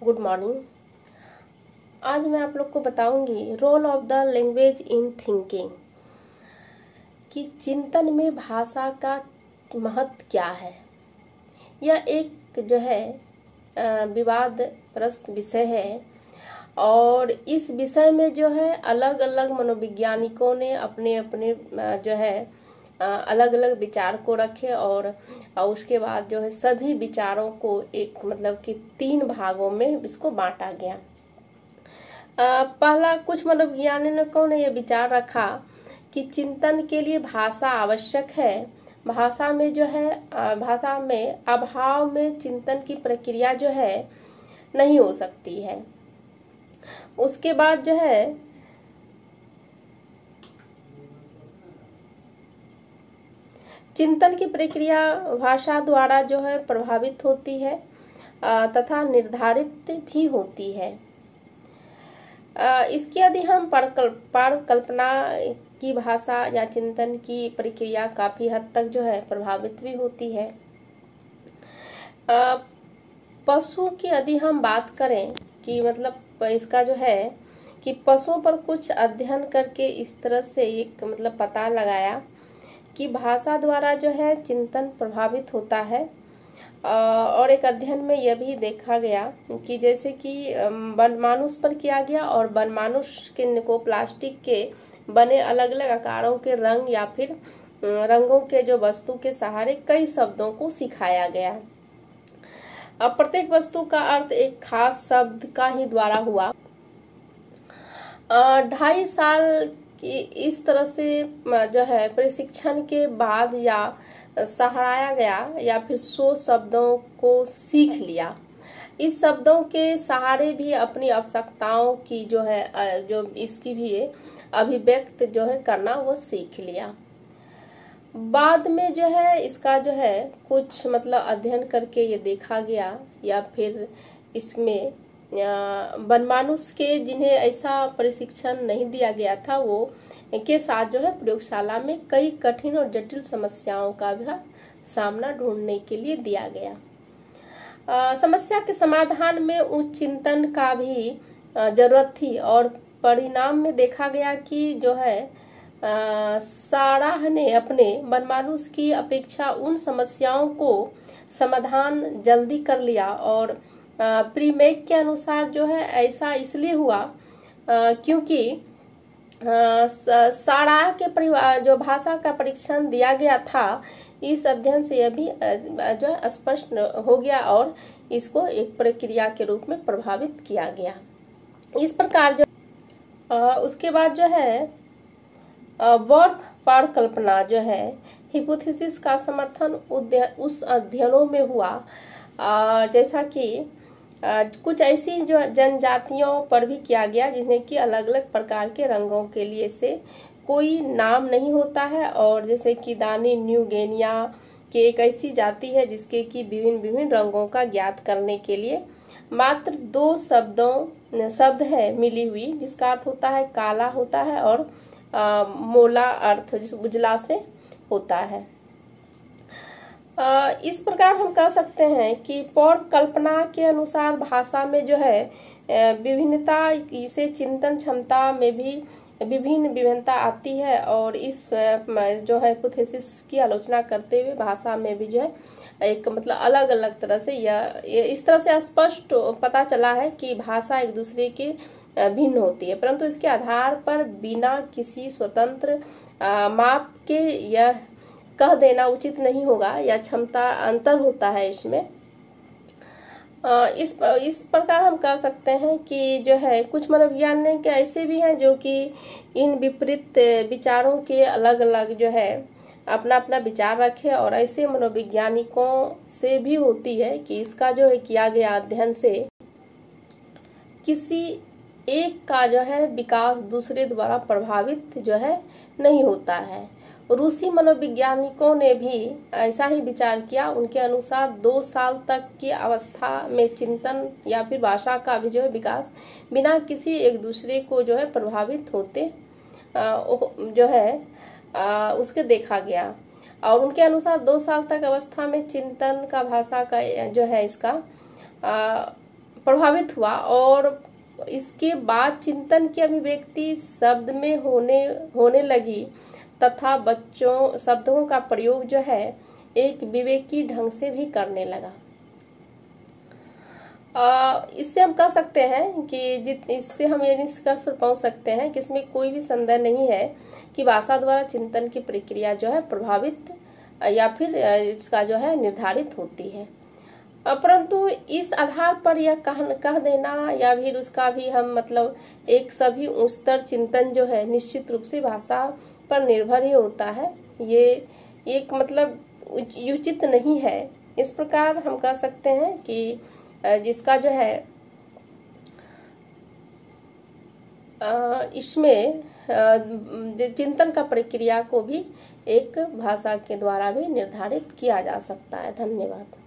Good morning. आज मैं आप लोग को बताऊंगी role of the language in thinking, कि चिंतन में भाषा का महत्व क्या है। यह एक जो है विवादग्रस्त विषय है और इस विषय में जो है अलग अलग मनोवैज्ञानिकों ने अपने अपने जो है अलग अलग विचार को रखे और उसके बाद जो है सभी विचारों को एक मतलब कि 3 भागों में इसको बांटा गया। पहला कुछ मनोवैज्ञानिकों ने यह विचार रखा कि चिंतन के लिए भाषा आवश्यक है। भाषा में जो है भाषा में अभाव में चिंतन की प्रक्रिया जो है नहीं हो सकती है। उसके बाद जो है चिंतन की प्रक्रिया भाषा द्वारा जो है प्रभावित होती है तथा निर्धारित भी होती है। इसके यदि हम परिकल्पना की भाषा या चिंतन की प्रक्रिया काफी हद तक जो है प्रभावित भी होती है। पशु की यदि हम बात करें कि मतलब इसका जो है कि पशुओं पर कुछ अध्ययन करके इस तरह से एक मतलब पता लगाया कि भाषा द्वारा जो है चिंतन प्रभावित होता है। और एक अध्ययन में यह भी देखा गया कि जैसे कि वनमानुष पर किया गया और वनमानुष को प्लास्टिक के बने अलग अलग आकारों के रंग या फिर रंगों के जो वस्तु के सहारे कई शब्दों को सिखाया गया। अब प्रत्येक वस्तु का अर्थ एक खास शब्द का ही द्वारा हुआ। 2.5 साल की इस तरह से जो है प्रशिक्षण के बाद या सहाराया गया या फिर 100 शब्दों को सीख लिया। इस शब्दों के सहारे भी अपनी आवश्यकताओं की जो है जो इसकी भी अभिव्यक्त जो है करना वो सीख लिया। बाद में जो है इसका जो है कुछ मतलब अध्ययन करके ये देखा गया या फिर इसमें वनमानुष के जिन्हें ऐसा प्रशिक्षण नहीं दिया गया था वो के साथ जो है प्रयोगशाला में कई कठिन और जटिल समस्याओं का भी सामना ढूंढने के लिए दिया गया। समस्या के समाधान में उच्च चिंतन का भी जरूरत थी और परिणाम में देखा गया कि जो है साराह ने अपने वनमानुष की अपेक्षा उन समस्याओं को समाधान जल्दी कर लिया। और प्रीमेक के अनुसार जो है ऐसा इसलिए हुआ क्योंकि साराह के परिवार जो भाषा का परीक्षण दिया गया था इस अध्ययन से यह भी जो है स्पष्ट हो गया और इसको एक प्रक्रिया के रूप में प्रभावित किया गया। इस प्रकार जो उसके बाद जो है वर्ब परिकल्पना जो है हिपोथेसिस का समर्थन उस अध्ययनों में हुआ जैसा कि कुछ ऐसी जो जनजातियों पर भी किया गया जिन्हें कि अलग अलग प्रकार के रंगों के लिए से कोई नाम नहीं होता है। और जैसे कि दानी न्यू गिनिया की एक ऐसी जाति है जिसके कि विभिन्न रंगों का ज्ञात करने के लिए मात्र 2 शब्द है मिली हुई, जिसका अर्थ होता है काला होता है और मोला अर्थ जिस उजला से होता है। इस प्रकार हम कह सकते हैं कि परिकल्पना के अनुसार भाषा में जो है विभिन्नता से चिंतन क्षमता में भी विभिन्नता आती है और इस जो है हिपोथेसिस की आलोचना करते हुए भाषा में भी जो है एक मतलब अलग अलग तरह से यह इस तरह से स्पष्ट पता चला है कि भाषा एक दूसरे के भिन्न होती है, परंतु इसके आधार पर बिना किसी स्वतंत्र माप के यह कह देना उचित नहीं होगा या क्षमता अंतर होता है इसमें। इस प्रकार हम कह सकते हैं कि जो है कुछ मनोवैज्ञानिक ऐसे भी हैं जो कि इन विपरीत विचारों के अलग अलग जो है अपना अपना विचार रखे और ऐसे मनोवैज्ञानिकों से भी होती है कि इसका जो है किया गया अध्ययन से किसी एक का जो है विकास दूसरे द्वारा प्रभावित जो है नहीं होता है। रूसी मनोवैज्ञानिकों ने भी ऐसा ही विचार किया। उनके अनुसार 2 साल तक की अवस्था में चिंतन या फिर भाषा का भी जो है विकास बिना किसी एक दूसरे को जो है प्रभावित होते जो है उसके देखा गया। और उनके अनुसार 2 साल तक अवस्था में चिंतन का भाषा का जो है इसका प्रभावित हुआ और इसके बाद चिंतन की अभिव्यक्ति शब्द में होने लगी तथा बच्चों शब्दों का प्रयोग जो है एक विवेकी ढंग से भी करने लगा। इससे हम कह सकते हैं कि इससे हम ये निष्कर्ष पर पहुंच सकते हैं कि इसमें कोई भी संदेह नहीं है कि भाषा द्वारा चिंतन की प्रक्रिया जो है प्रभावित या फिर इसका जो है निर्धारित होती है। परंतु इस आधार पर यह कह देना या फिर उसका भी हम मतलब एक सभी उच्चतर चिंतन जो है निश्चित रूप से भाषा पर निर्भर ही होता है, ये एक मतलब उचित नहीं है। इस प्रकार हम कह सकते हैं कि जिसका जो है इसमें चिंतन का प्रक्रिया को भी एक भाषा के द्वारा भी निर्धारित किया जा सकता है। धन्यवाद।